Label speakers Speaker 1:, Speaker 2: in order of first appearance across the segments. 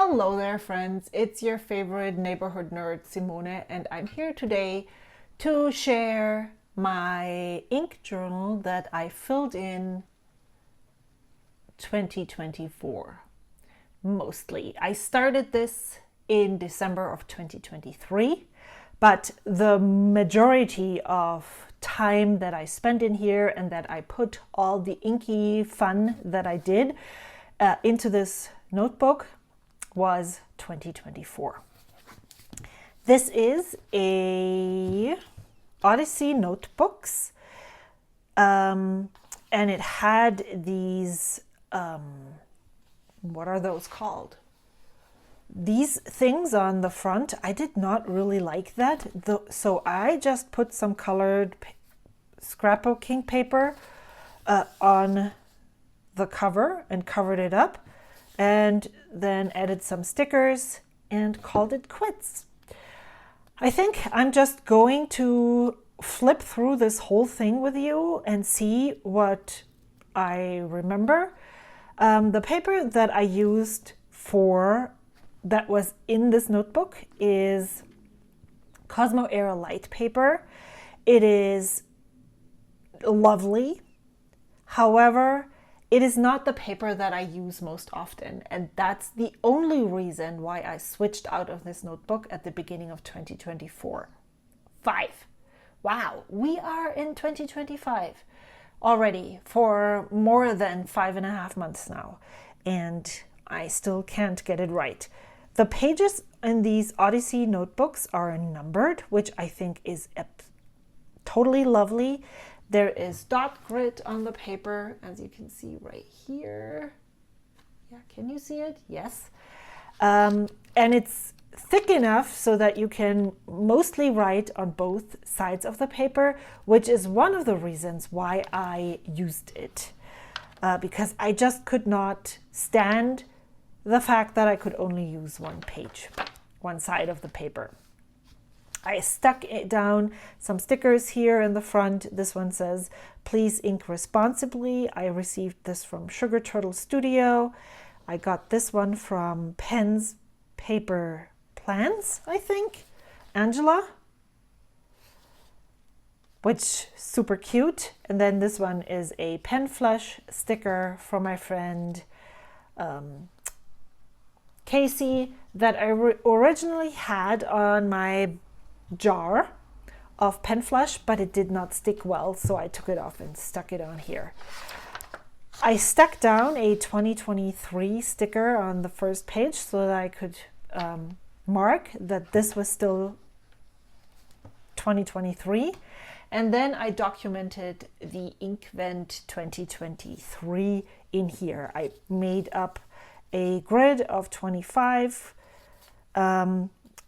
Speaker 1: Hello there, friends. It's your favorite neighborhood nerd, Simone, and I'm here today to share my ink journal that I filled in 2024. Mostly. I started this in December of 2023, but the majority of time that I spent in here and that I put all the inky fun that I did into this notebook was 2024. This is a Odyssey notebooks, and it had these, what are those called? These things on the front. I did not really like that, so I just put some colored scrapbooking paper on the cover and covered it up, and then added some stickers and called it quits. I think I'm just going to flip through this whole thing with you and see what I remember. The paper that I used that was in this notebook is Cosmo Era Light paper. It is lovely. However, it is not the paper that I use most often, and that's the only reason why I switched out of this notebook at the beginning of 2024. Wow, we are in 2025 already for more than 5.5 months now, and I still can't get it right. The pages in these Odyssey notebooks are numbered, which I think is totally lovely. There is dot grit on the paper, as you can see right here. Yeah, can you see it? Yes. And it's thick enough so that you can mostly write on both sides of the paper, which is one of the reasons why I used it. Because I just could not stand the fact that I could only use one side of the paper. I stuck it down some stickers here in the front. This one says, "Please ink responsibly." I received this from Sugar Turtle Studio. I got this one from Pens Paper Plans, I think, Angela, which super cute. And then this one is a pen flush sticker from my friend Casey that I originally had on my jar of pen flush, but it did not stick well, so I took it off and stuck it on here. I stuck down a 2023 sticker on the first page so that I could mark that this was still 2023, and then I documented the Inkvent 2023 in here. I made up a grid of 25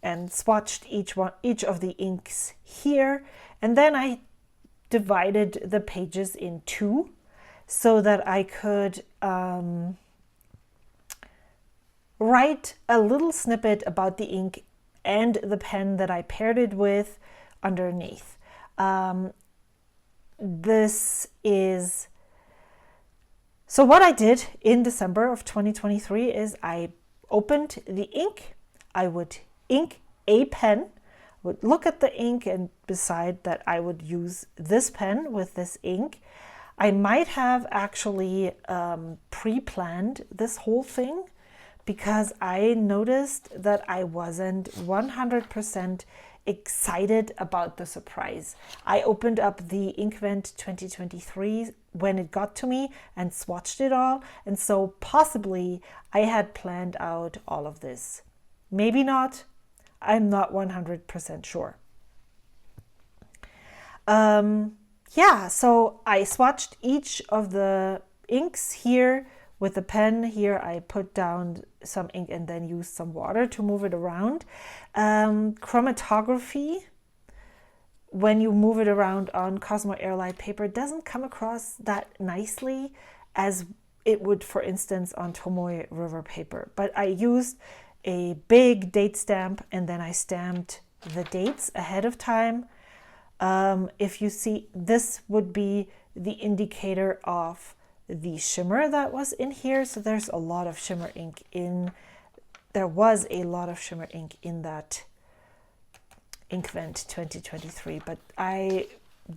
Speaker 1: and swatched each of the inks here. And then I divided the pages in two so that I could write a little snippet about the ink and the pen that I paired it with underneath. So what I did in December of 2023 is I opened the ink. I would ink a pen, would look at the ink and decide that I would use this pen with this ink. I might have actually pre-planned this whole thing because I noticed that I wasn't 100% excited about the surprise. I opened up the Inkvent 2023 when it got to me and swatched it all, and so possibly I had planned out all of this. Maybe not. I'm not 100% sure. So I swatched each of the inks here with the pen. Here I put down some ink and then used some water to move it around. Chromatography, when you move it around on Cosmo Airlight paper, doesn't come across that nicely as it would, for instance, on Tomoe River paper. But I used a big date stamp and then I stamped the dates ahead of time. If you see, this would be the indicator of the shimmer that was in here. So there's a lot of shimmer ink in there was a lot of shimmer ink in that Inkvent 2023, but I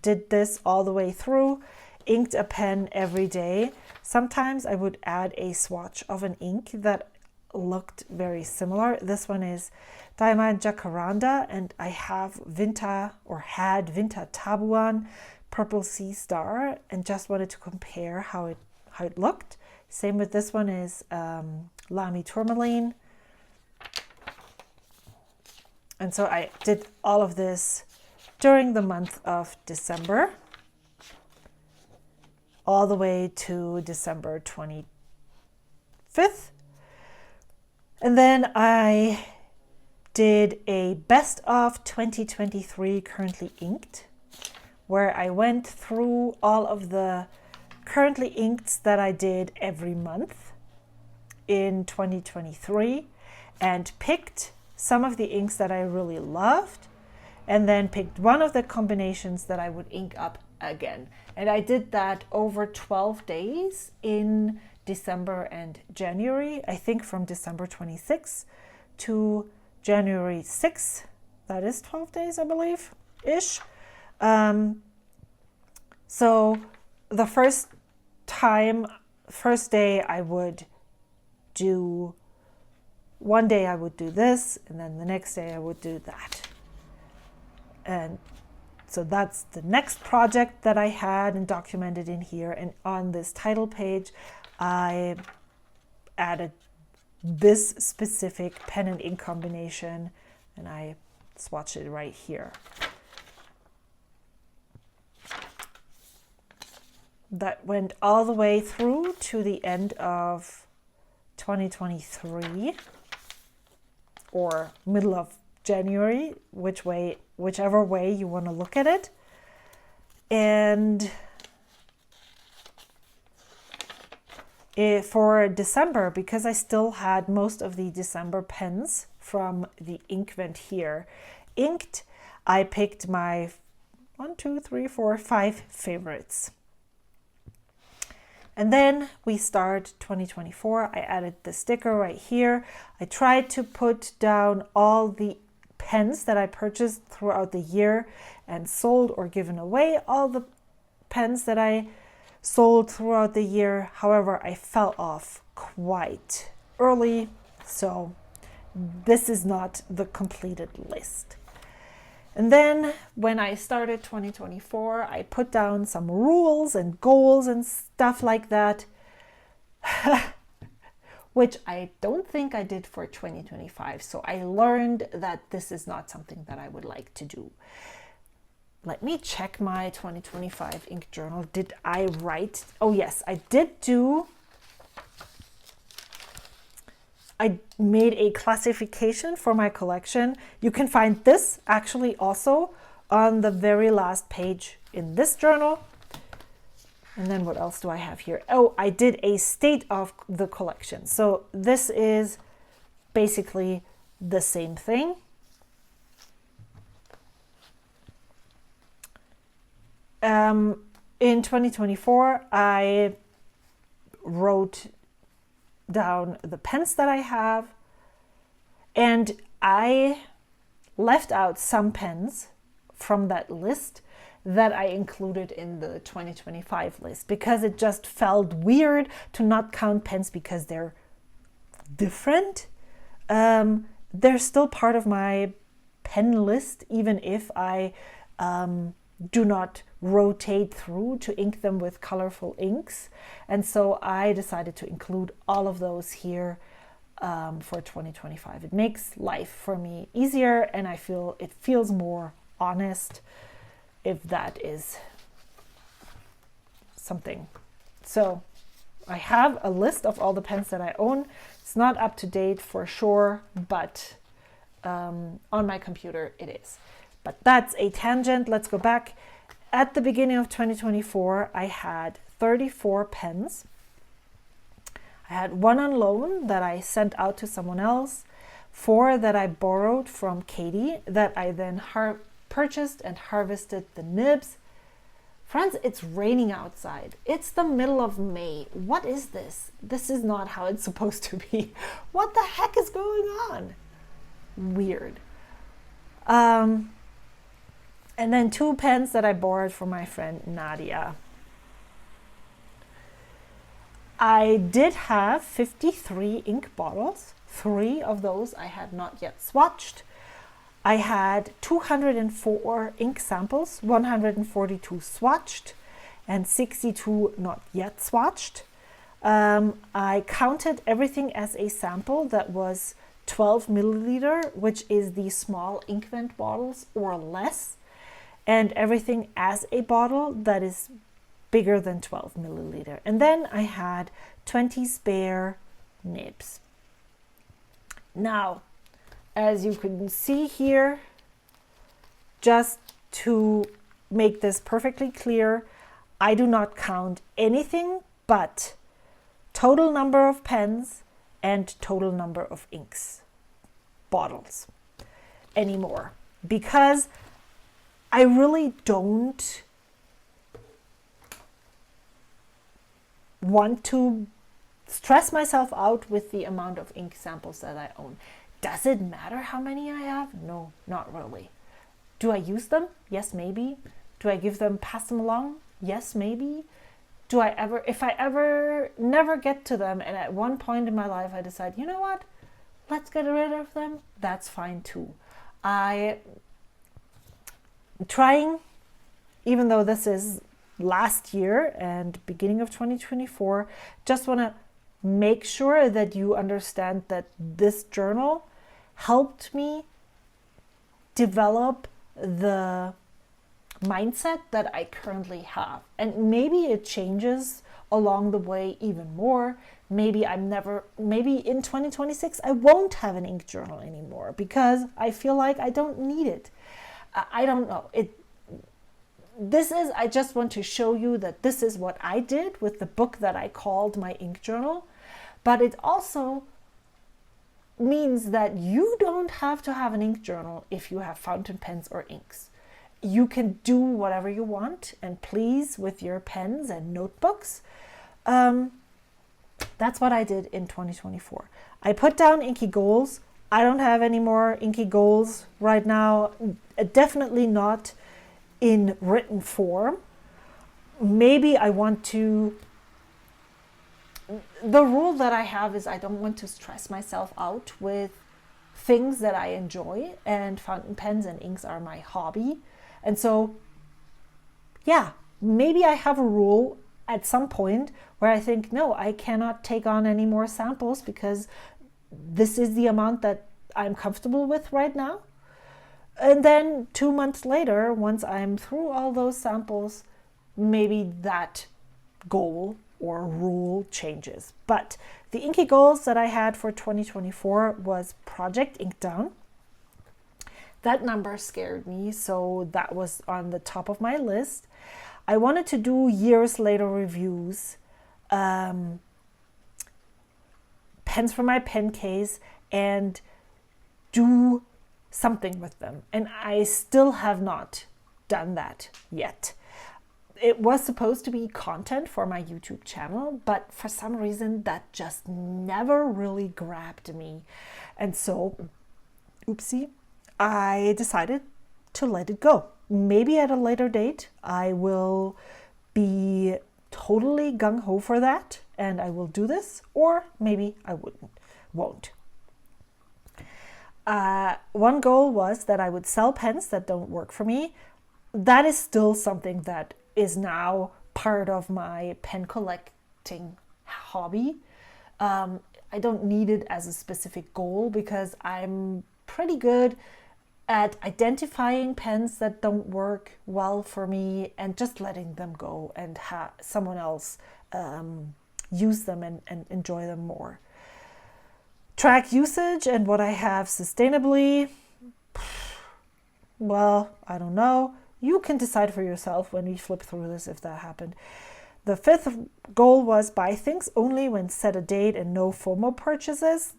Speaker 1: did this all the way through, inked a pen every day. Sometimes I would add a swatch of an ink that looked very similar. This one is Diamond Jacaranda, and I have Vinta, or had Vinta Tabuan Purple Sea Star, and just wanted to compare how it looked. Same with this one is Lamy Tourmaline. And so I did all of this during the month of December, all the way to December 25th. And then I did a best of 2023 currently inked, where I went through all of the currently inked that I did every month in 2023 and picked some of the inks that I really loved, and then picked one of the combinations that I would ink up again. And I did that over 12 days in December and January. I think from December 26th to January 6th. That is 12 days, I believe, ish. So the first day I would do, one day I would do this, and then the next day I would do that. And so that's the next project that I had and documented in here. And on this title page, I added this specific pen and ink combination, and I swatched it right here. That went all the way through to the end of 2023, or middle of January, whichever way you want to look at it. And for December, because I still had most of the December pens from the Inkvent here inked, I picked my 5 favorites. And then we start 2024. I added the sticker right here. I tried to put down all the pens that I purchased throughout the year and sold or given away all the pens that I sold throughout the year. However, I fell off quite early, so this is not the completed list. And then when I started 2024, I put down some rules and goals and stuff like that, which I don't think I did for 2025. So I learned that this is not something that I would like to do. Let me check my 2025 ink journal. Did I write? Oh yes, I did do. I made a classification for my collection. You can find this actually also on the very last page in this journal. And then what else do I have here? Oh, I did a state of the collection. So this is basically the same thing. In 2024, I wrote down the pens that I have, and I left out some pens from that list that I included in the 2025 list, because it just felt weird to not count pens because they're different. They're still part of my pen list, even if I do not rotate through to ink them with colorful inks. And so I decided to include all of those here for 2025. It makes life for me easier, and I feel it feels more honest, if that is something. So I have a list of all the pens that I own. It's not up to date for sure, but on my computer it is. But that's a tangent. Let's go back. At the beginning of 2024, I had 34 pens. I had 1 on loan that I sent out to someone else, 4 that I borrowed from Katie that I then purchased and harvested the nibs. Friends, it's raining outside. It's the middle of May. What is this? This is not how it's supposed to be. What the heck is going on. Weird. And then 2 pens that I borrowed from my friend Nadia. I did have 53 ink bottles. 3 of those I had not yet swatched. I had 204 ink samples, 142 swatched, and 62 not yet swatched. I counted everything as a sample that was 12 milliliter, which is the small ink vent bottles or less, and everything as a bottle that is bigger than 12 milliliter. And then I had 20 spare nibs. Now, as you can see here, just to make this perfectly clear, I do not count anything but total number of pens and total number of inks bottles anymore, because I really don't want to stress myself out with the amount of ink samples that I own. Does it matter how many I have? No, not really. Do I use them? Yes, maybe. Do I pass them along? Yes, maybe. If I ever never get to them and at one point in my life I decide, you know what, let's get rid of them, that's fine too. I'm trying, even though this is last year and beginning of 2024, just want to make sure that you understand that this journal helped me develop the mindset that I currently have. And maybe it changes along the way even more. Maybe in 2026 I won't have an ink journal anymore because I feel like I don't need it. I don't know. I just want to show you that this is what I did with the book that I called my ink journal. But it also means that you don't have to have an ink journal if you have fountain pens or inks. You can do whatever you want and please with your pens and notebooks. That's what I did in 2024. I put down inky goals. I don't have any more inky goals right now. Definitely not in written form. Maybe I want to... The rule that I have is I don't want to stress myself out with things that I enjoy, and fountain pens and inks are my hobby. And so, yeah, maybe I have a rule at some point where I think, no, I cannot take on any more samples because this is the amount that I'm comfortable with right now. And then 2 months later, once I'm through all those samples, maybe that goal or rule changes. But the inky goals that I had for 2024 was Project Ink Down. That number scared me, so that was on the top of my list. I wanted to do years later reviews, pens for my pen case, and do something with them. And I still have not done that yet. It was supposed to be content for my YouTube channel, but for some reason that just never really grabbed me. And so, oopsie, I decided to let it go. Maybe at a later date, I will be totally gung-ho for that and I will do this, or maybe I won't. One goal was that I would sell pens that don't work for me. That is still something that is now part of my pen collecting hobby. I don't need it as a specific goal because I'm pretty good at identifying pens that don't work well for me and just letting them go and have someone else use them and enjoy them more. Track usage and what I have sustainably, well, I don't know. You can decide for yourself when we flip through this if that happened. The 5th goal was buy things only when set a date and no FOMO purchases.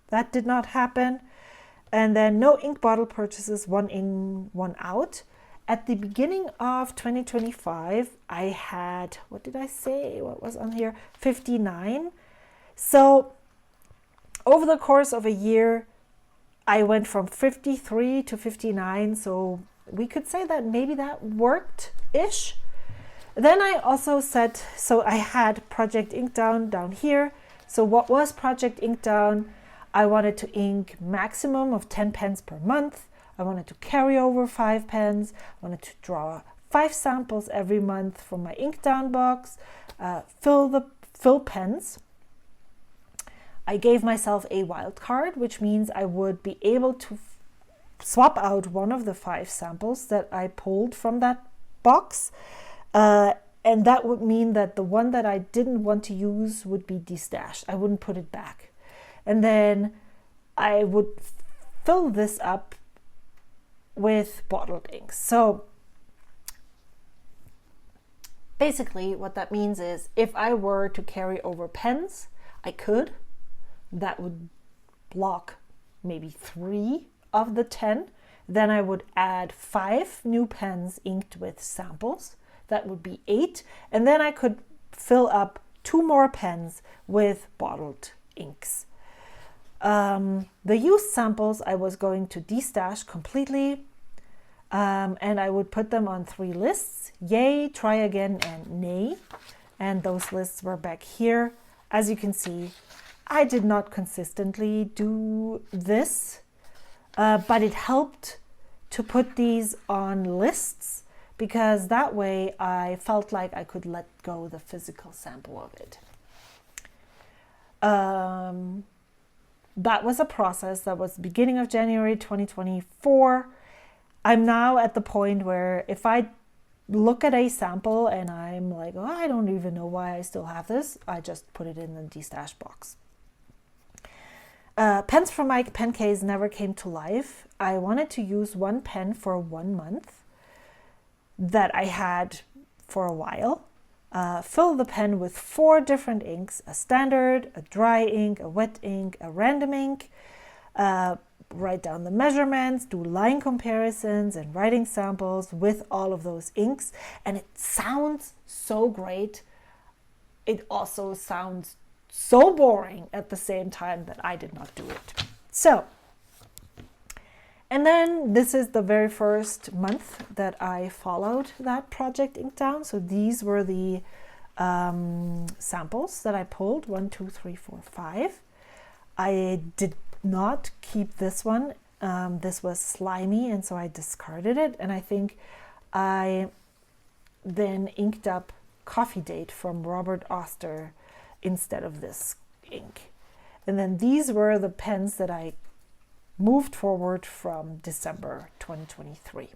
Speaker 1: That did not happen. And then no ink bottle purchases, 1 in, 1 out. At the beginning of 2025, I had, what did I say? What was on here? 59. So over the course of a year, I went from 53 to 59, so we could say that maybe that worked-ish. Then I also set, so I had Project Ink down here. So what was Project Ink down? I wanted to ink maximum of 10 pens per month. I wanted to carry over 5 pens. I wanted to draw 5 samples every month from my ink down box, fill pens. I gave myself a wild card, which means I would be able to swap out one of the 5 samples that I pulled from that box. And that would mean that the one that I didn't want to use would be destashed. I wouldn't put it back. And then I would fill this up with bottled inks. So basically what that means is if I were to carry over pens, I could. That would block maybe 3 of the 10. Then I would add 5 new pens inked with samples. That would be 8. And then I could fill up 2 more pens with bottled inks. The used samples I was going to destash completely. And I would put them on 3 lists: yay, try again, and nay. And those lists were back here. As you can see, I did not consistently do this, but it helped to put these on lists because that way I felt like I could let go the physical sample of it. That was a process that was beginning of January 2024. I'm now at the point where if I look at a sample and I'm like, oh, I don't even know why I still have this, I just put it in the destash box. Pens from my pen case never came to life. I wanted to use 1 pen for 1 month that I had for a while. Fill the pen with 4 different inks: a standard, a dry ink, a wet ink, a random ink. Write down the measurements, do line comparisons and writing samples with all of those inks. And it sounds so great. It also sounds so boring at the same time that I did not do it. So, and then this is the very first month that I followed that Project Ink down. So these were the samples that I pulled: 1, 2, 3, 4, 5. I did not keep this one. This was slimy, and so I discarded it. And I think I then inked up Coffee Date from Robert Oster instead of this ink. And then these were the pens that I moved forward from December 2023.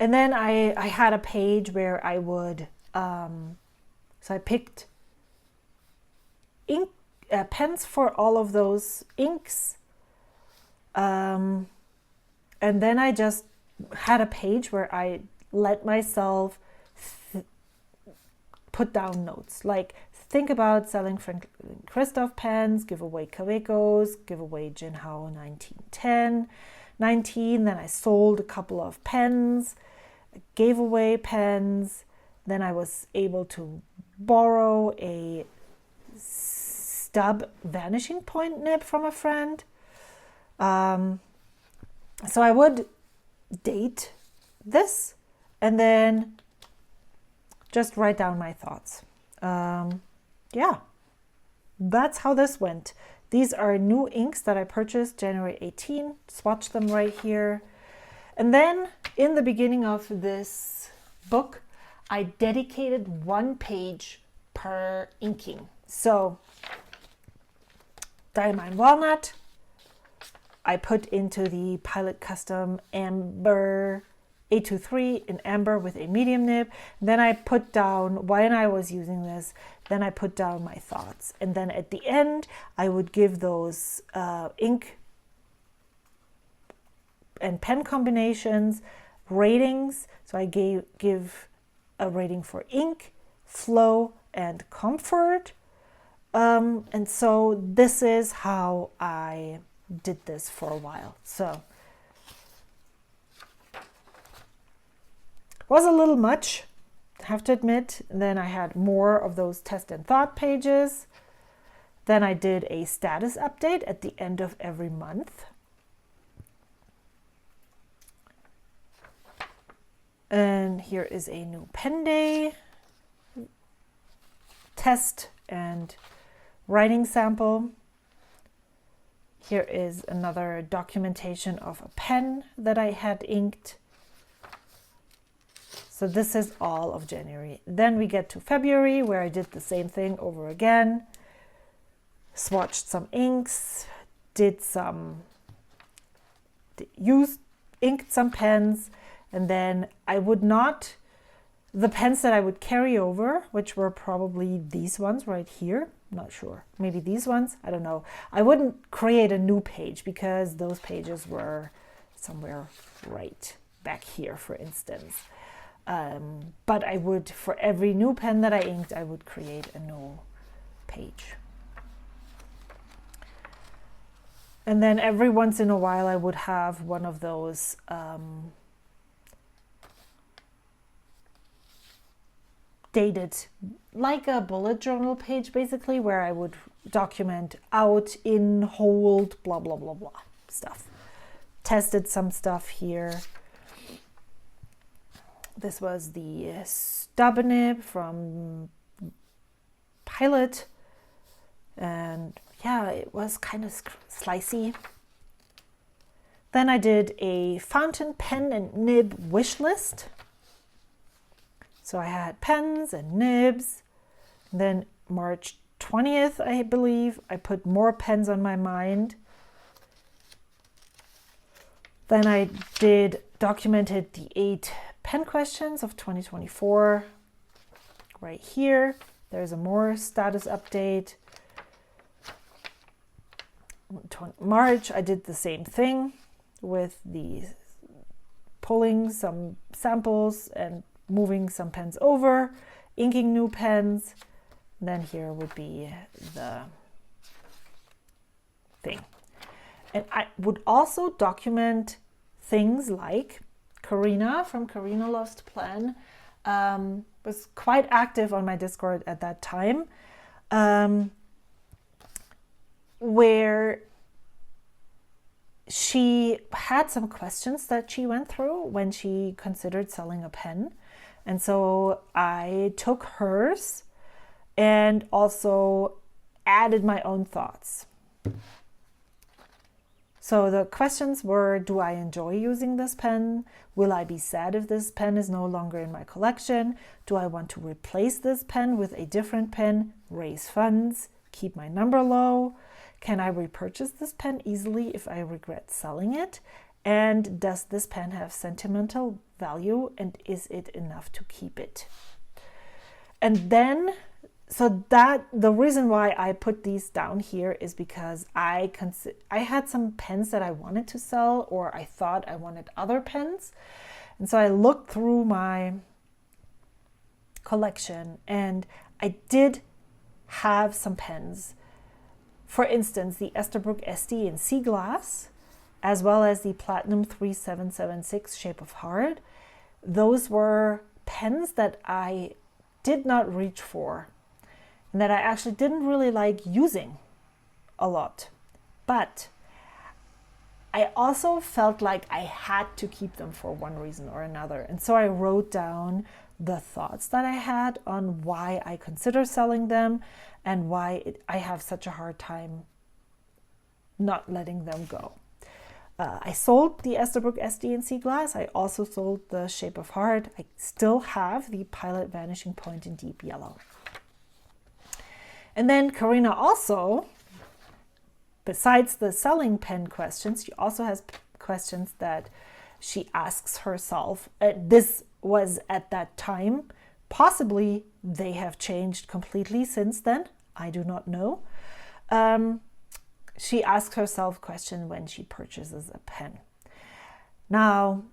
Speaker 1: And then I had a page where I would, so I picked ink pens for all of those inks. And then I just had a page where I let myself put down notes, like think about selling Franklin Christoph pens, give away Kawekos, give away Jinhao 1910, 19. Then I sold a couple of pens, gave away pens. Then I was able to borrow a stub vanishing point nib from a friend. So I would date this and then just write down my thoughts. Yeah, that's how this went. These are new inks that I purchased January 18. Swatch them right here. And then in the beginning of this book, I dedicated 1 page per inking. So Diamine Walnut, I put into the Pilot Custom Amber A23 in amber with a medium nib. Then I put down, when I was using this, then I put down my thoughts. And then at the end, I would give those ink and pen combinations ratings. So I give a rating for ink, flow, and comfort. And so this is how I did this for a while. So was a little much, I have to admit. And then I had more of those test and thought pages. Then I did a status update at the end of every month. And here is a new pen day test and writing sample. Here is another documentation of a pen that I had inked. So this is all of January. Then we get to February, where I did the same thing over again. Swatched some inks, inked some pens, and then the pens that I would carry over, which were probably these ones right here, not sure, maybe these ones, I don't know. I wouldn't create a new page because those pages were somewhere right back here, for instance. But I would, for every new pen that I inked, I would create a new page. And then every once in a while I would have one of those dated, like a bullet journal page basically, where I would document out, in, hold, blah, blah, blah, blah stuff. Tested some stuff here. This was the stub nib from Pilot. And yeah, it was kind of slicey. Then I did a fountain pen and nib wish list. So I had pens and nibs. And then March 20th, I believe, I put more pens on my mind. Then I documented the 8 pen questions of 2024. Right here, there's a more status update. March, I did the same thing with the pulling some samples and moving some pens over, inking new pens. Then here would be the thing. And I would also document things like Karina from Karina Loves to Plan was quite active on my Discord at that time, where she had some questions that she went through when she considered selling a pen. And so I took hers and also added my own thoughts. So the questions were, do I enjoy using this pen? Will I be sad if this pen is no longer in my collection? Do I want to replace this pen with a different pen, raise funds, keep my number low? Can I repurchase this pen easily if I regret selling it? And does this pen have sentimental value, and is it enough to keep it? And then, so that the reason why I put these down here is because I had some pens that I wanted to sell, or I thought I wanted other pens. And so I looked through my collection and I did have some pens. For instance, the Esterbrook SD in Sea Glass, as well as the Platinum 3776 Shape of Heart. Those were pens that I did not reach for and that I actually didn't really like using a lot. But I also felt like I had to keep them for one reason or another. And so I wrote down the thoughts that I had on why I consider selling them and why I have such a hard time not letting them go. I sold the Esterbrook SD in Sea Glass. I also sold the Shape of Heart. I still have the Pilot Vanishing Point in Deep Yellow. And then Karina also, besides the selling pen questions, she also has questions that she asks herself. This was at that time. Possibly they have changed completely since then. I do not know. She asks herself a question when she purchases a pen. Now,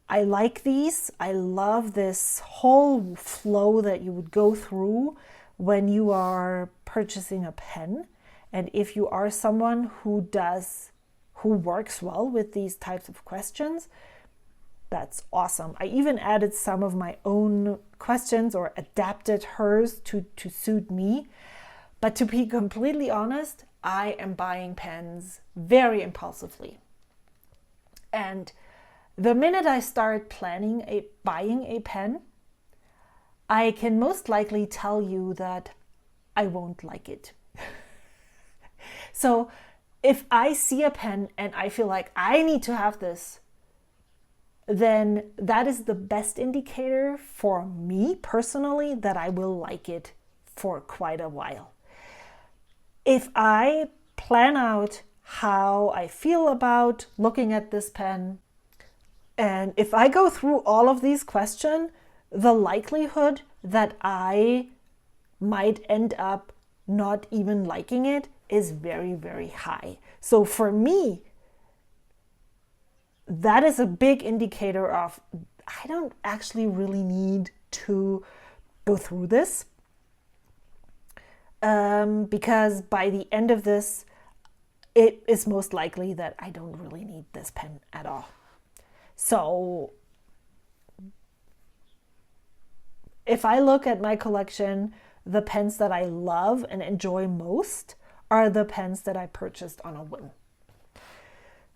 Speaker 1: I like these. I love this whole flow that you would go through when you are purchasing a pen. And if you are someone who works well with these types of questions, that's awesome. I even added some of my own questions or adapted hers to suit me. But to be completely honest, I am buying pens very impulsively. And the minute I start buying a pen, I can most likely tell you that I won't like it. So if I see a pen and I feel like I need to have this, then that is the best indicator for me personally that I will like it for quite a while. If I plan out how I feel about looking at this pen, and if I go through all of these questions, the likelihood that I might end up not even liking it is very, very high. So for me, that is a big indicator of I don't actually really need to go through this. Because by the end of this, it is most likely that I don't really need this pen at all. So if I look at my collection, the pens that I love and enjoy most are the pens that I purchased on a whim.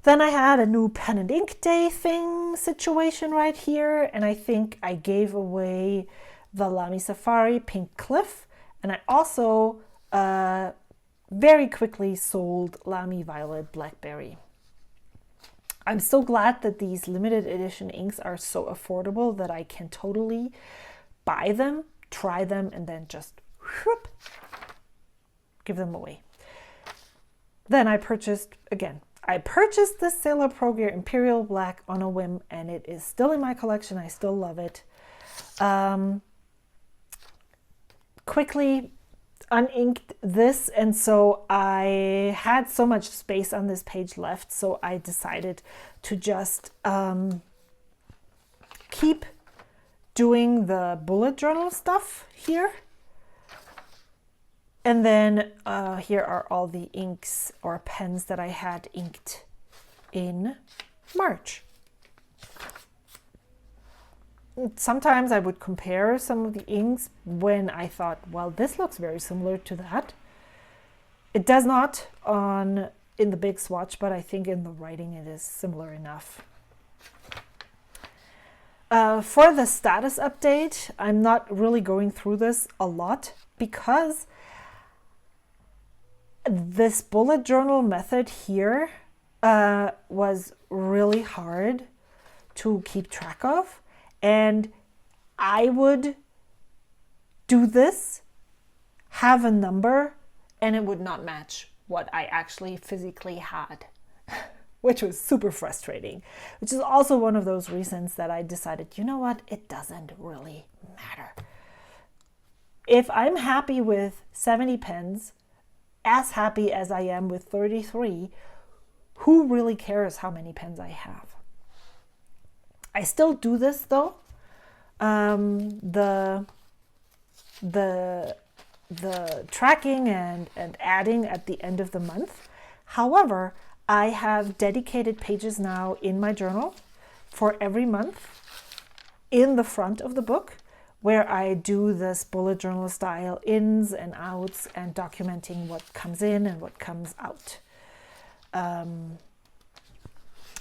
Speaker 1: Then I had a new pen and ink day situation right here, and I think I gave away the Lamy Safari Pink Cliff, and I also very quickly sold Lamy Violet Blackberry. I'm so glad that these limited edition inks are so affordable that I can totally buy them, try them, and then just whoop, give them away. Then I purchased this Sailor Pro Gear Imperial Black on a whim, and it is still in my collection. I still love it. Quickly uninked this, and so I had so much space on this page left, so I decided to just keep doing the bullet journal stuff here. And then here are all the inks or pens that I had inked in March. Sometimes I would compare some of the inks when I thought, well, this looks very similar to that. It does not in the big swatch, but I think in the writing it is similar enough. For the status update, I'm not really going through this a lot because this bullet journal method here was really hard to keep track of, and I would do this, have a number, and it would not match what I actually physically had, which was super frustrating, which is also one of those reasons that I decided, you know what, it doesn't really matter. If I'm happy with 70 pens, as happy as I am with 33, who really cares how many pens I have? I still do this though. The tracking and adding at the end of the month. However, I have dedicated pages now in my journal for every month in the front of the book, where I do this bullet journal style ins and outs and documenting what comes in and what comes out.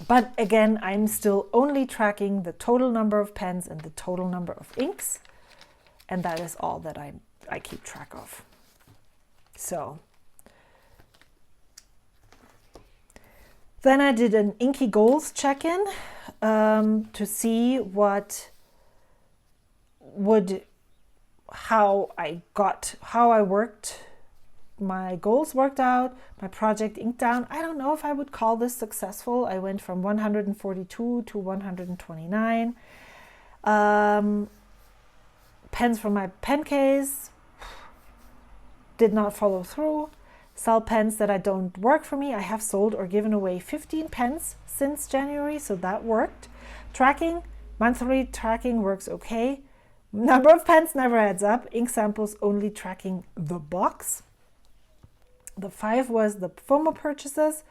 Speaker 1: But again, I'm still only tracking the total number of pens and the total number of inks, and that is all that I keep track of. So then I did an Inky Goals check-in to see how I worked, my goals worked out, my project inked down. I don't know if I would call this successful. I went from 142 to 129. Pens from my pen case did not follow through. Sell pens that don't work for me. I have sold or given away 15 pens since January, so that worked. Tracking, monthly tracking works okay. Number of pens never adds up. Ink samples only tracking the box. The 5 was the FOMO purchases.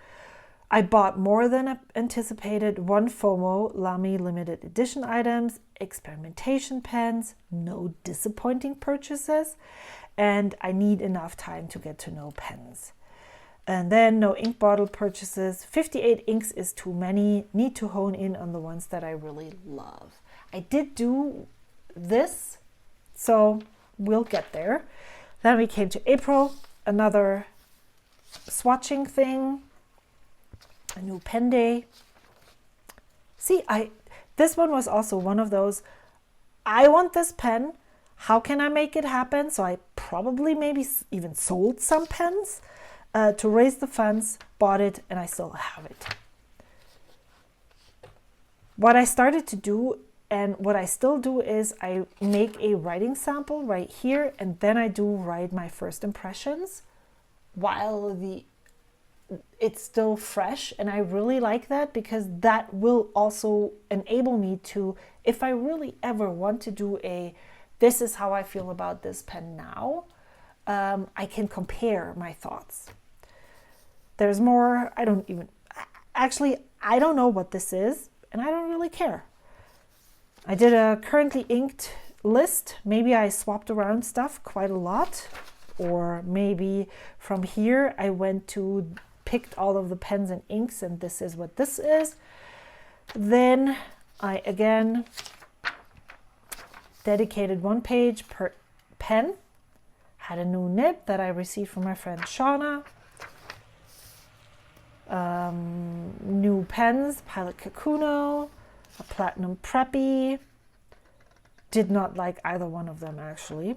Speaker 1: I bought more than anticipated, 1 FOMO Lamy limited edition items, experimentation pens, no disappointing purchases, and I need enough time to get to know pens. And then no ink bottle purchases. 58 inks is too many. Need to hone in on the ones that I really love. I did do this, so we'll get there. Then we came to April, another swatching thing, a new pen day. See, this one was also one of those, I want this pen, how can I make it happen? So I probably maybe even sold some pens to raise the funds, bought it, and I still have it. What I started to do and what I still do is I make a writing sample right here, and then I do write my first impressions while it's still fresh. And I really like that because that will also enable me to, if I really ever want to do this is how I feel about this pen now, I can compare my thoughts. There's more, I don't know what this is, and I don't really care. I did a currently inked list. Maybe I swapped around stuff quite a lot, or maybe from here I picked all of the pens and inks, and this is what this is. Then I again dedicated one page per pen. Had a new nib that I received from my friend Shauna. New pens, Pilot Kakuno, a Platinum Preppy. Did not like either one of them actually.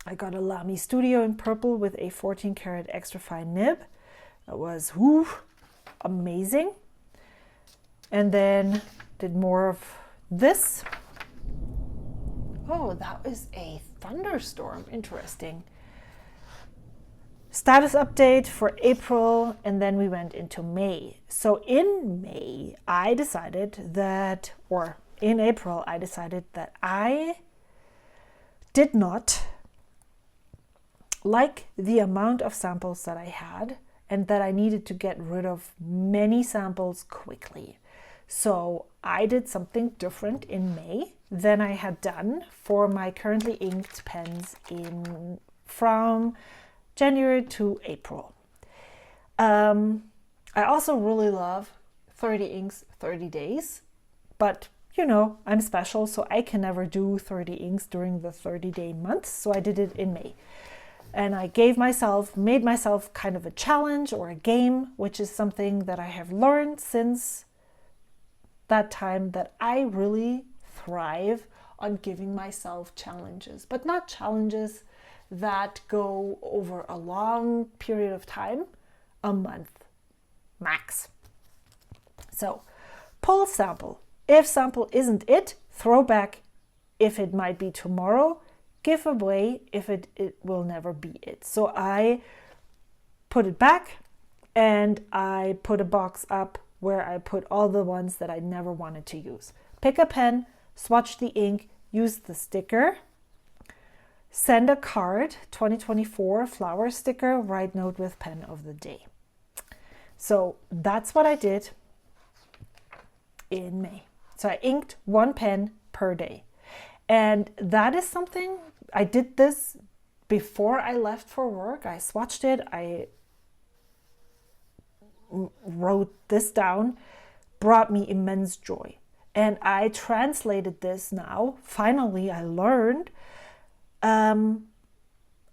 Speaker 1: I got a Lamy Studio in purple with a 14 karat extra fine nib. That was amazing. And then did more of this. Oh, that was a thunderstorm. Interesting. Status update for April, and then we went into May. So in May, I decided that, or in April, I decided that I did not like the amount of samples that I had, and that I needed to get rid of many samples quickly. So I did something different in May than I had done for my currently inked pens from January to April. I also really love 30 inks, 30 days, but you know, I'm special, so I can never do 30 inks during the 30-day month. So I did it in May. And I made myself kind of a challenge or a game, which is something that I have learned since that time, that I really thrive on giving myself challenges, but not challenges that go over a long period of time, a month max. So pull sample. If sample isn't it, throw back if it might be tomorrow, give away if it will never be it. So I put it back and I put a box up where I put all the ones that I never wanted to use. Pick a pen, swatch the ink, use the sticker, send a card, 2024 flower sticker, write note with pen of the day. So that's what I did in May. So I inked one pen per day. And that is something, I did this before I left for work. I swatched it, I wrote this down, brought me immense joy. And I translated this now. Finally, I learned I'm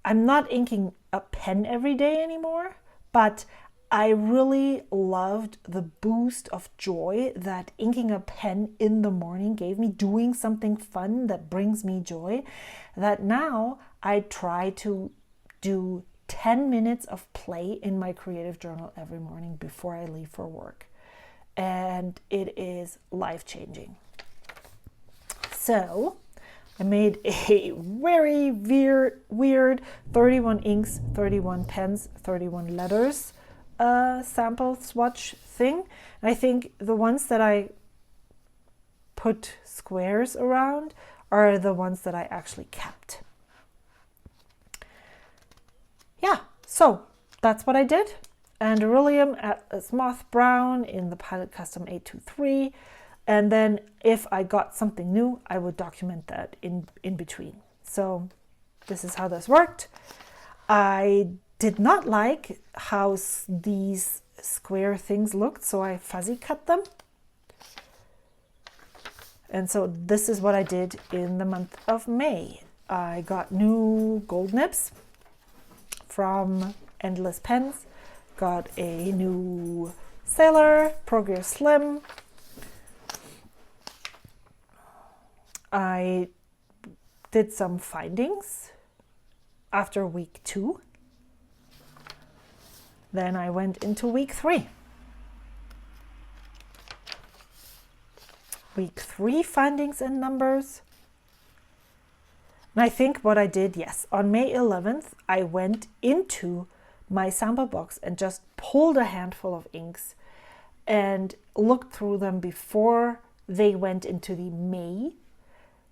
Speaker 1: not inking a pen every day anymore, but I really loved the boost of joy that inking a pen in the morning gave me, doing something fun that brings me joy, that now I try to do 10 minutes of play in my creative journal every morning before I leave for work. And it is life-changing. So I made a very weird 31 inks, 31 pens, 31 letters sample swatch thing. I think the ones that I put squares around are the ones that I actually kept. Yeah, so that's what I did. And Beryllium Atlas Moth Brown in the Pilot Custom 823. And then if I got something new, I would document that in between. So this is how this worked. I did not like how these square things looked, so I fuzzy cut them. And so this is what I did in the month of May. I got new gold nibs from Endless Pens, got a new Sailor Progress Slim. I did some findings after week 2. Then I went into week 3. Week 3 findings and numbers. And I think what I did, yes, on May 11th, I went into my sample box and just pulled a handful of inks and looked through them before they went into the May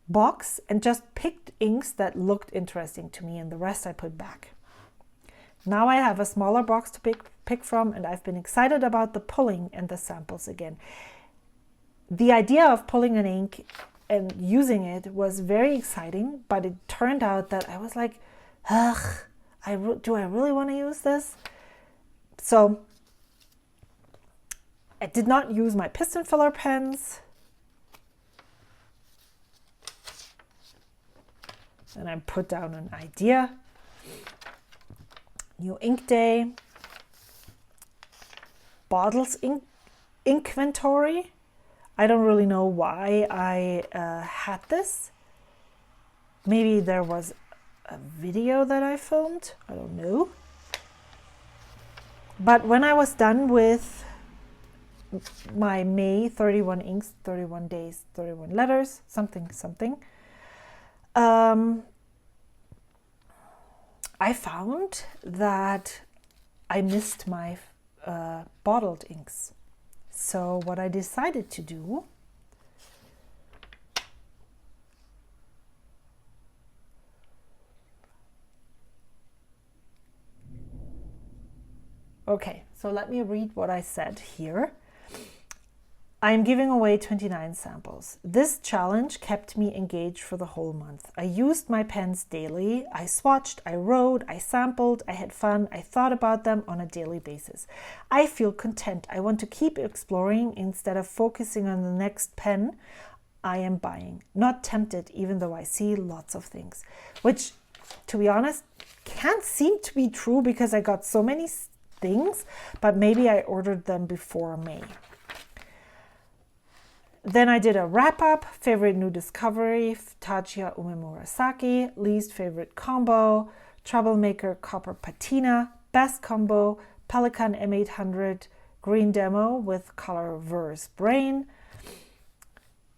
Speaker 1: box and just picked inks that looked interesting to me, and the rest I put back. Now I have a smaller box to pick from, and I've been excited about the pulling and the samples again. The idea of pulling an ink and using it was very exciting, but it turned out that I was like, ugh, do I really want to use this? So I did not use my piston filler pens. And I put down an idea. New ink day. Bottles inventory. I don't really know why I had this. Maybe there was a video that I filmed. I don't know. But when I was done with my May 31 inks, 31 days, 31 letters, something, I found that I missed my bottled inks. So what I decided to do okay, so let me read what I said here. I'm giving away 29 samples. This challenge kept me engaged for the whole month. I used my pens daily. I swatched, I wrote, I sampled, I had fun, I thought about them on a daily basis. I feel content. I want to keep exploring instead of focusing on the next pen I am buying. Not tempted, even though I see lots of things. Which, to be honest, can't seem to be true because I got so many things, but maybe I ordered them before May. Then I did a wrap-up, favorite new discovery, Tachia Ume Murasaki, least favorite combo, Troublemaker Copper Patina, best combo, Pelican M800 green demo with color verse brain.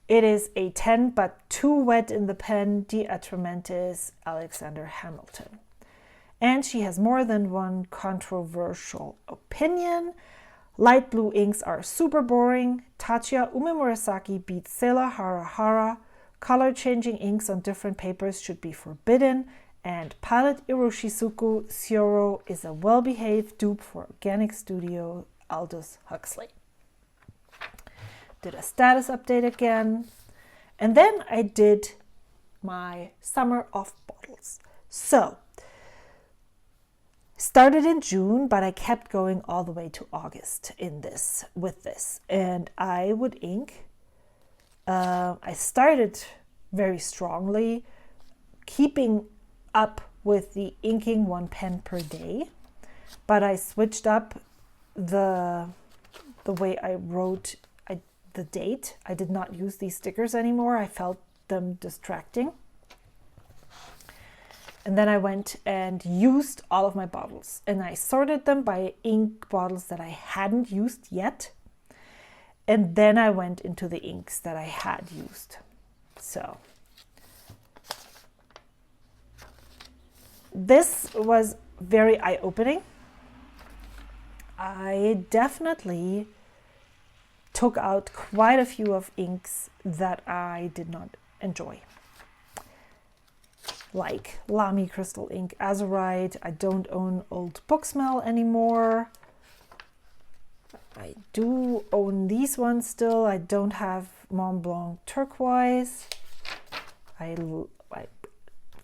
Speaker 1: It is a 10, but too wet in the pen, De Atramentis, Alexander Hamilton. And she has more than one controversial opinion. Light blue inks are super boring. Tachia Ume Murasaki beats Sailor Hara Hara. Color changing inks on different papers should be forbidden. And Pilot Iroshizuku Syoro is a well-behaved dupe for organic studio Aldous Huxley. Did a status update again. And then I did my summer of bottles. So, started in June, but I kept going all the way to August with this. And I would ink. I started very strongly, keeping up with the inking 1 pen per day, but I switched up the way I wrote the date. I did not use these stickers anymore. I felt them distracting. And then I went and used all of my bottles, and I sorted them by ink bottles that I hadn't used yet. And then I went into the inks that I had used. So this was very eye-opening. I definitely took out quite a few of inks that I did not enjoy. Like Lamy Crystal Ink Azurite. I don't own Old Booksmell anymore. I do own these ones still. I don't have Mont Blanc turquoise.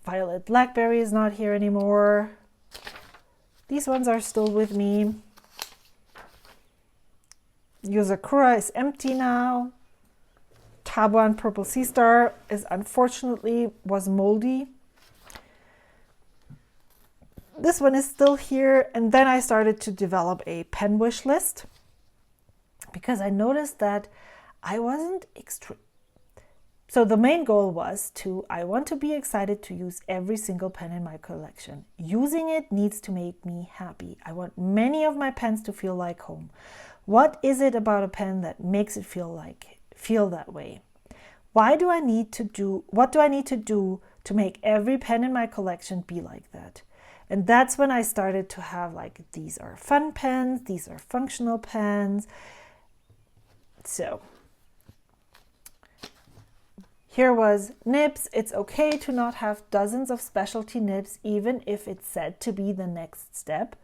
Speaker 1: Violet blackberry is not here anymore. These ones are still with me. Yozakura is empty now. Tabuan Purple Sea Star is unfortunately was moldy. This one is still here. And then I started to develop a pen wish list because I noticed that I wasn't extreme. So the main goal was I want to be excited to use every single pen in my collection. Using it needs to make me happy. I want many of my pens to feel like home. What is it about a pen that makes it feel that way? What do I need to do to make every pen in my collection be like that? And that's when I started to have these are fun pens, these are functional pens. So here was nibs. It's okay to not have dozens of specialty nibs, even if it's said to be the next step.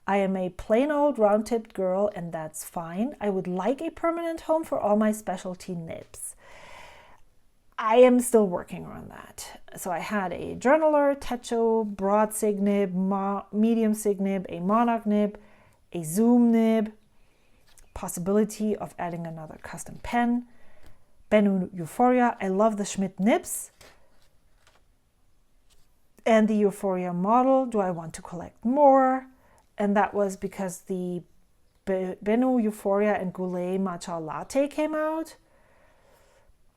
Speaker 1: I am a plain old round-tipped girl, and that's fine. I would like a permanent home for all my specialty nibs. I am still working on that. So I had a journaler, techo, broad sig nib, medium sig nib, a monarch nib, a zoom nib, possibility of adding another custom pen, Bennu Euphoria. I love the Schmidt nibs and the Euphoria model. Do I want to collect more? And that was because the Bennu Euphoria and Goulet Matcha Latte came out.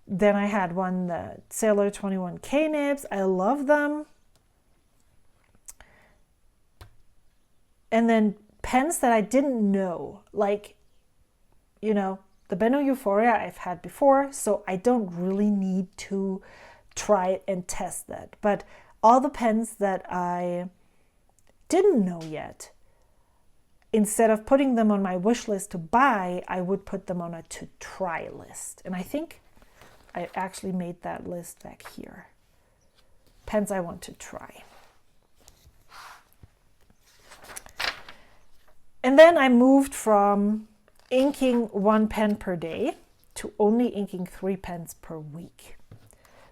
Speaker 1: Then I had the Sailor 21K nibs. I love them. And then pens that I didn't know, the Bennu Euphoria I've had before, so I don't really need to try it and test that. But all the pens that I didn't know yet, instead of putting them on my wish list to buy, I would put them on a to try list. And I think I actually made that list back here. Pens I want to try. And then I moved from inking 1 pen per day to only inking 3 pens per week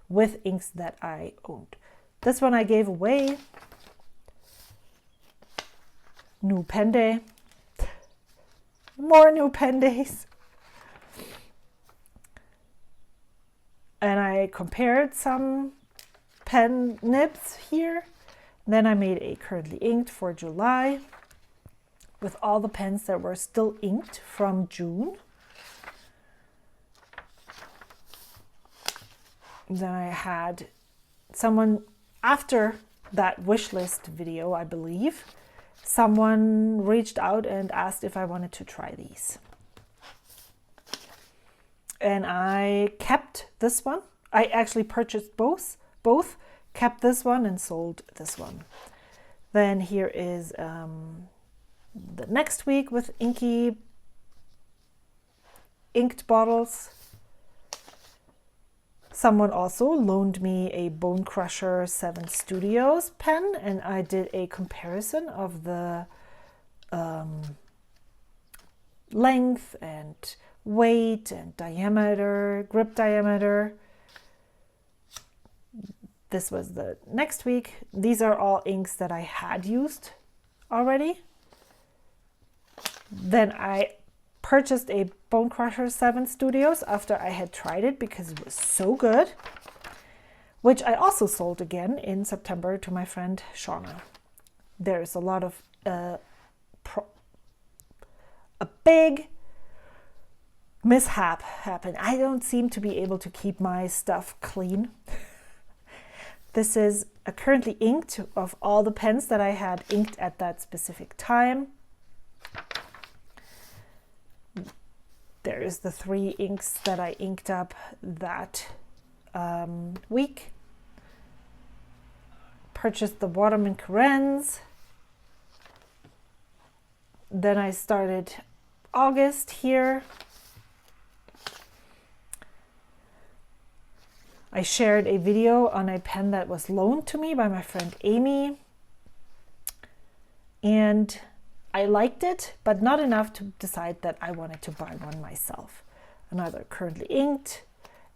Speaker 1: with inks that I owned. This one I gave away. New pen day. More new pen days. And I compared some pen nibs here. Then I made a currently inked for July with all the pens that were still inked from June. Then I had someone, after that wish list video, I believe, someone reached out and asked if I wanted to try these. And I kept this one. I actually purchased both, kept this one and sold this one. Then here is the next week with inked bottles. Someone also loaned me a Bone Crusher 7 Studios pen, and I did a comparison of the length and weight and diameter, grip diameter. This was the next week. These are all inks that I had used already. Then I purchased a Bone Crusher 7 Studios after I had tried it because it was so good, which I also sold again in September to my friend Shauna. There's a lot of a big mishap happened. I don't seem to be able to keep my stuff clean. This is currently inked of all the pens that I had inked at that specific time. There's the 3 inks that I inked up that week. Purchased the Waterman Carens. Then I started August here. I shared a video on a pen that was loaned to me by my friend Amy. And I liked it, but not enough to decide that I wanted to buy one myself. Another currently inked.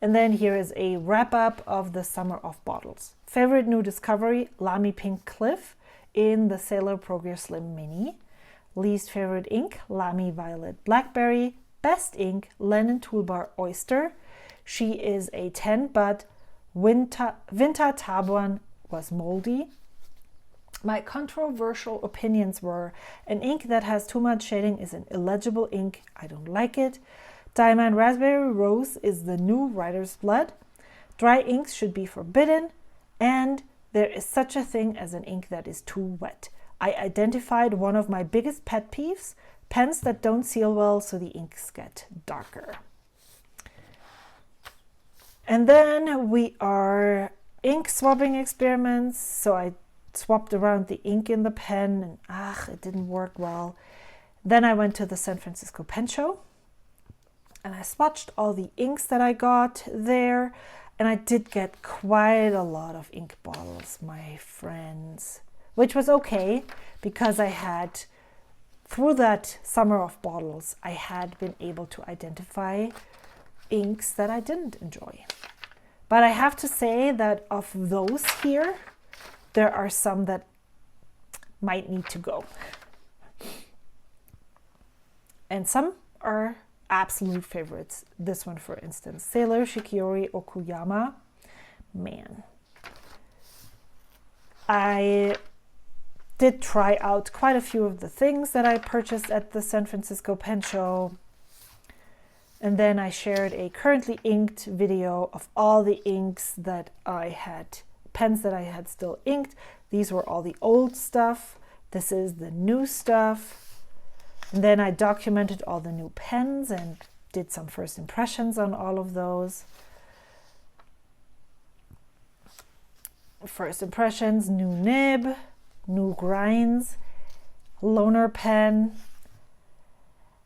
Speaker 1: And then here is a wrap up of the summer of bottles. Favorite new discovery, Lamy Pink Cliff in the Sailor Pro Gear Slim Mini. Least favorite ink, Lamy Violet Blackberry. Best ink, Lennon Toolbar Oyster. She is a 10, but Vinta Tabuan was moldy. My controversial opinions were an ink that has too much shading is an illegible ink. I don't like it. Diamond Raspberry Rose is the new writer's blood. Dry inks should be forbidden. And there is such a thing as an ink that is too wet. I identified one of my biggest pet peeves, pens that don't seal well so the inks get darker. And then we are ink swapping experiments. So I swapped around the ink in the pen and it didn't work well. Then I went to the San Francisco Pen Show and I swatched all the inks that I got there, and I did get quite a lot of ink bottles, my friends, which was okay because I had, through that summer of bottles, I had been able to identify inks that I didn't enjoy. But I have to say that of those here, there are some that might need to go. And some are absolute favorites. This one, for instance, Sailor Shikiori Okuyama. Man. I did try out quite a few of the things that I purchased at the San Francisco Pen Show. And then I shared a currently inked video of all the inks that I had, pens that I had still inked. These were all the old stuff. This is the new stuff. And then I documented all the new pens and did some first impressions on all of those. First impressions, new nib, new grinds, loaner pen.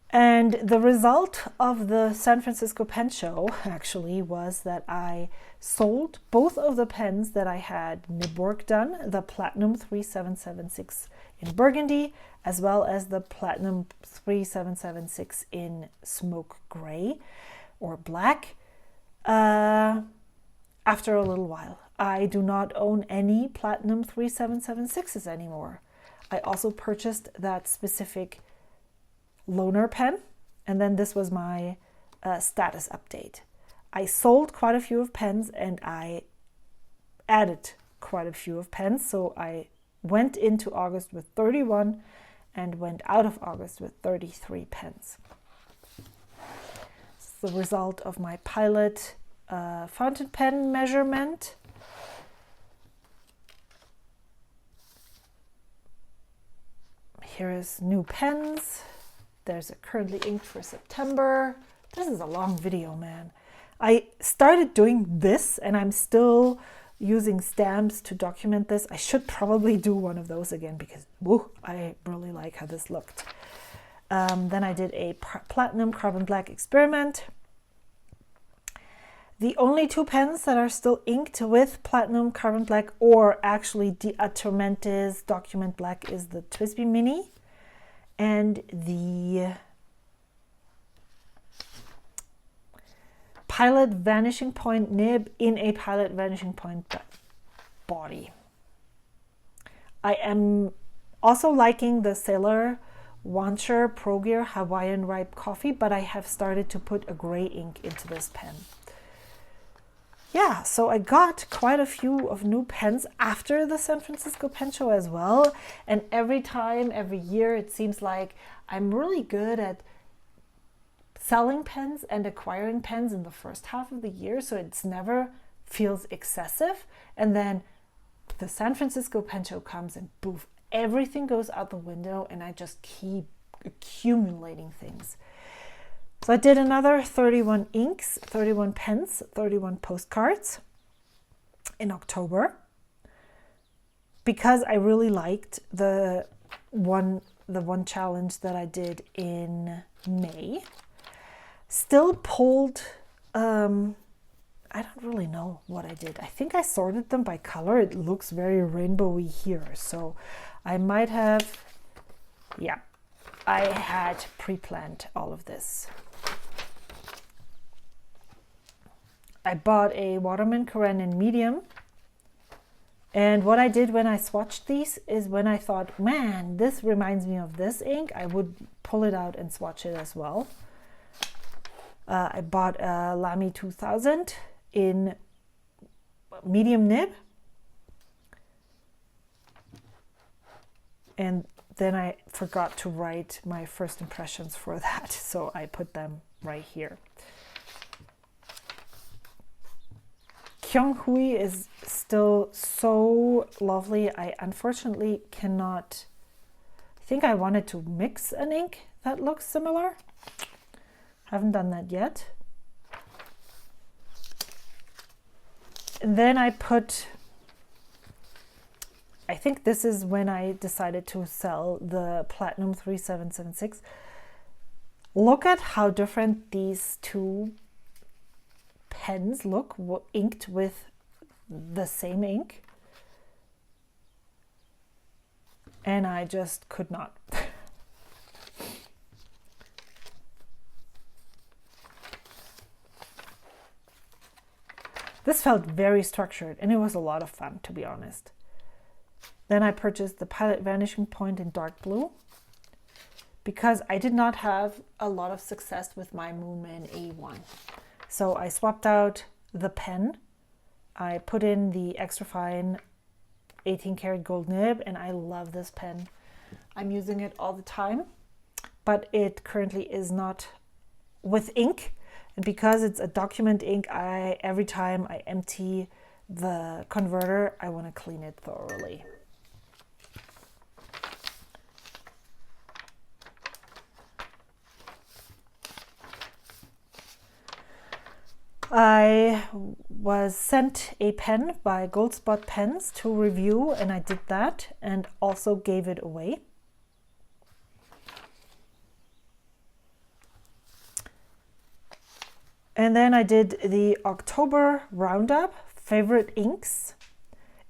Speaker 1: And the result of the San Francisco Pen Show actually was that I sold both of the pens that I had nib work done, the Platinum 3776 in burgundy, as well as the Platinum 3776 in smoke gray or black, after a little while. I do not own any Platinum 3776s anymore. I also purchased that specific loaner pen, and then this was my status update. I sold quite a few of pens and I added quite a few of pens, so I went into August with 31 and went out of August with 33 pens. It's the result of my pilot fountain pen measurement. Here is new pens. There's a currently inked for September. This is a long video, man. I started doing this and I'm still using stamps to document this. I should probably do one of those again because I really like how this looked. Then I did a platinum carbon black experiment. The only two pens that are still inked with platinum carbon black, or actually the Atormentis document black, is the Twisby Mini and the Pilot Vanishing Point nib in a Pilot Vanishing Point body. I am also liking the Sailor Wancher Pro Gear Hawaiian Ripe Coffee, but I have started to put a gray ink into this pen. Yeah, so I got quite a few of new pens after the San Francisco Pen Show as well. And every year, it seems like I'm really good at selling pens and acquiring pens in the first half of the year, so it's never feels excessive. And then the San Francisco Pen Show comes and poof, everything goes out the window and I just keep accumulating things. So I did another 31 inks, 31 pens, 31 postcards in October because I really liked the one challenge that I did in May. Still pulled, I don't really know what I did. I think I sorted them by color. It looks very rainbowy here. So I might have, I had pre-planned all of this. I bought a Waterman Karen in medium. And what I did when I swatched these is when I thought, man, this reminds me of this ink, I would pull it out and swatch it as well. I bought a Lamy 2000 in medium nib. And then I forgot to write my first impressions for that, so I put them right here. Kyunghui is still so lovely. I unfortunately cannot, I think I wanted to mix an ink that looks similar. Haven't done that yet. And then I put, I think this is when I decided to sell the Platinum 3776. Look at how different these two pens look, inked with the same ink. And I just could not. This felt very structured and it was a lot of fun, to be honest. Then I purchased the Pilot Vanishing Point in dark blue because I did not have a lot of success with my Moonman A1. So I swapped out the pen. I put in the extra fine 18 karat gold nib and I love this pen. I'm using it all the time, but it currently is not with ink. And because it's a document ink, every time I empty the converter, I want to clean it thoroughly. I was sent a pen by Goldspot Pens to review, and I did that and also gave it away. And then I did the October roundup, favorite inks,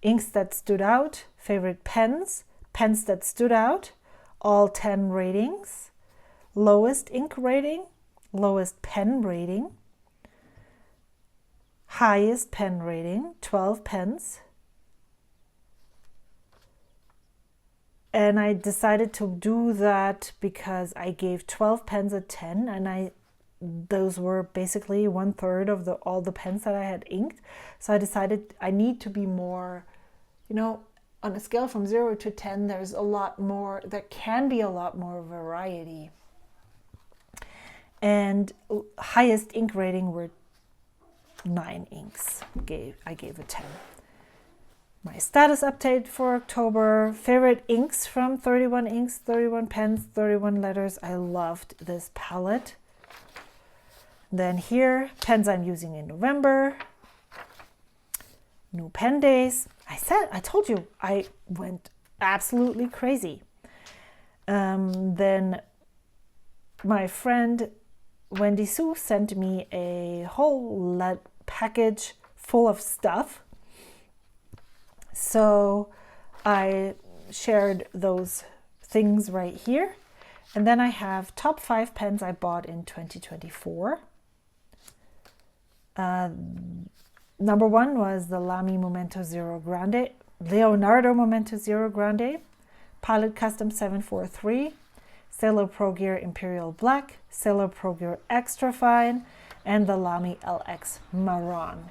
Speaker 1: inks that stood out, favorite pens, pens that stood out, all 10 ratings, lowest ink rating, lowest pen rating, highest pen rating, 12 pens. And I decided to do that because I gave 12 pens a 10 and those were basically 1/3 of all the pens that I had inked. So I decided I need to be more, on a scale from 0 to 10, there's a lot more, there can be a lot more variety. And highest ink rating were 9 inks. I gave a 10. My status update for October, favorite inks from 31 inks, 31 pens, 31 letters. I loved this palette. Then here, pens I'm using in November. New pen days. I told you, I went absolutely crazy. Then my friend Wendy Sue sent me a whole package full of stuff. So I shared those things right here. And then I have top 5 pens I bought in 2024. Number 1 was the Lamy Momento Zero Grande, Leonardo Momento Zero Grande, Pilot Custom 743, Sailor Pro Gear Imperial Black, Sailor Pro Gear Extra Fine, and the Lamy LX Marron.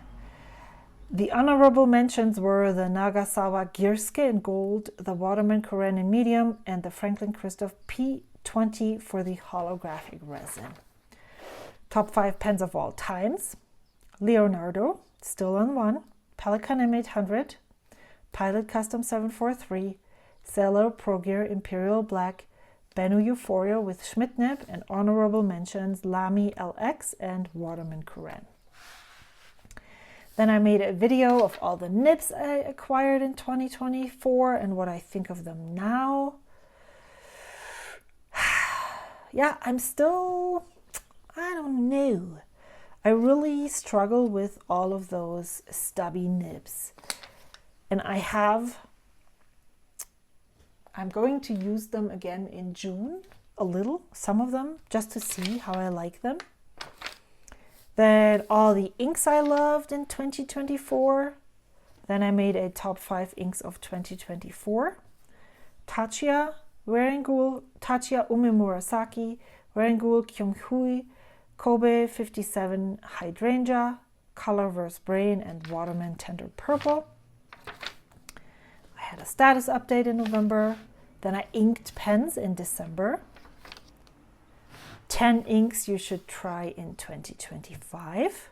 Speaker 1: The honorable mentions were the Nagasawa Gierske in gold, the Waterman Karen in medium, and the Franklin Christoph P20 for the holographic resin. Top 5 pens of all times. Leonardo, still on 1, Pelican M800, Pilot Custom 743, Sailor Pro Gear Imperial Black, Bennu Euphoria with Schmidt nib, and honorable mentions Lamy LX and Waterman Karen. Then I made a video of all the nibs I acquired in 2024 and what I think of them now. Yeah, I'm still, I don't know. I really struggle with all of those stubby nibs. And I'm going to use them again in June, a little, some of them, just to see how I like them. Then all the inks I loved in 2024. Then I made a top 5 inks of 2024. Tachia, Wearinggul, Tachia Ume Murasaki, Wearinggul Kyunghui, Kobe 57 Hydrangea, Colorverse Brain, and Waterman Tender Purple. I had a status update in November. Then I inked pens in December. 10 inks you should try in 2025.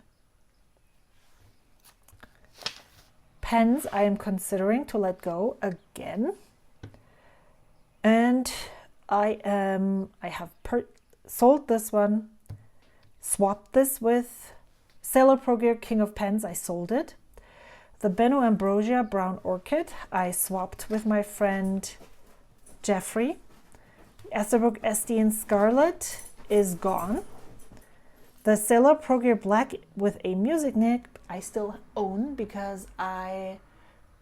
Speaker 1: Pens I am considering to let go again. And I have sold this one, swapped this with Sailor Pro Gear King of Pens. I sold it. The Benno Ambrosia Brown Orchid I swapped with my friend Jeffrey. Esterbrook SD in Scarlet is gone. The Sailor Pro Gear Black with a music nib I still own because I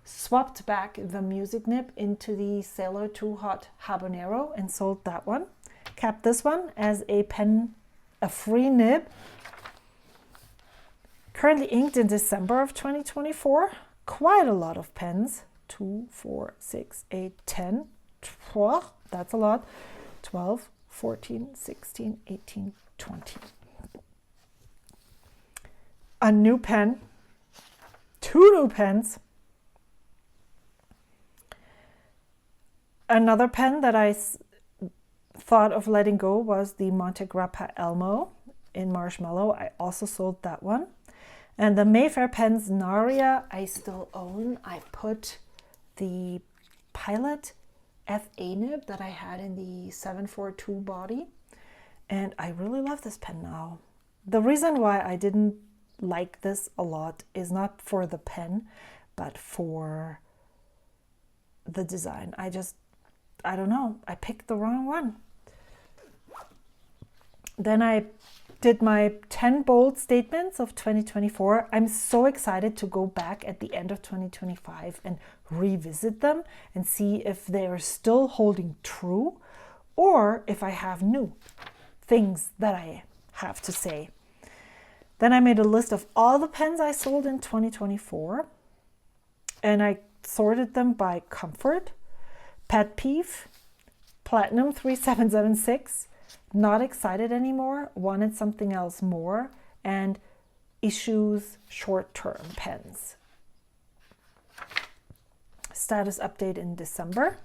Speaker 1: swapped back the music nib into the Sailor Too Hot Habanero and sold that one. Kept this one as a free nib. Currently inked in December of 2024. Quite a lot of pens. 2, 4, 6, 8, 10, 12. That's a lot. 12, 14, 16, 18, 20. A new pen. 2 new pens. Another pen that I thought of letting go was the Monte Grappa Elmo in Marshmallow. I also sold that one. And the Mayfair pens Naria I still own. I put the Pilot FA nib that I had in the 742 body. And I really love this pen now. The reason why I didn't like this a lot is not for the pen, but for the design. I don't know. I picked the wrong one. Then I did my 10 bold statements of 2024. I'm so excited to go back at the end of 2025 and revisit them and see if they are still holding true or if I have new things that I have to say. Then I made a list of all the pens I sold in 2024 and I sorted them by comfort, pet peeve, platinum 3776, not excited anymore, wanted something else more, and issues short-term pens. Status update in December.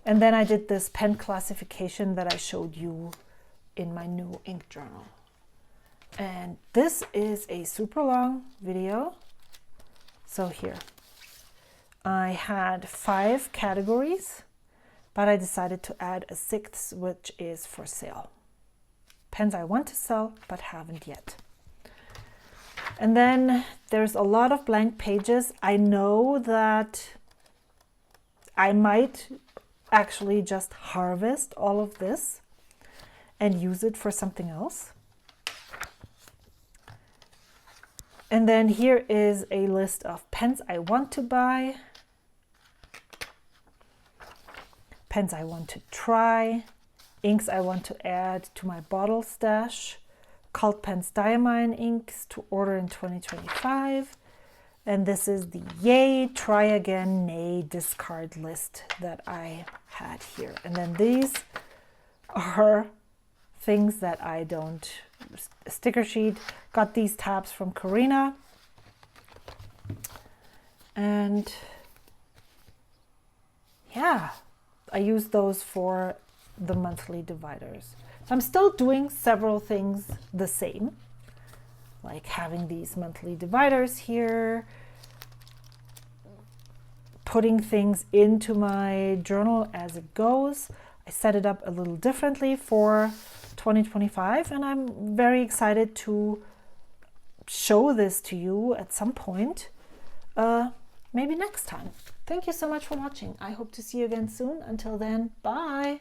Speaker 1: And then I did this pen classification that I showed you in my new ink journal. And this is a super long video. So here, I had 5 categories, but I decided to add a 6th, which is for sale. Pens I want to sell, but haven't yet. And then there's a lot of blank pages. I know that I might actually just harvest all of this and use it for something else. And then here is a list of pens I want to buy, pens I want to try, inks I want to add to my bottle stash, Cult Pens Diamine inks to order in 2025. And this is the yay, try again, nay, discard list that I had here. And then these are things that I don't, sticker sheet, got these tabs from Karina. And yeah, I use those for the monthly dividers. So I'm still doing several things the same, like having these monthly dividers here, putting things into my journal as it goes. I set it up a little differently for 2025, and I'm very excited to show this to you at some point, maybe next time. Thank you so much for watching. I hope to see you again soon. Until then, bye.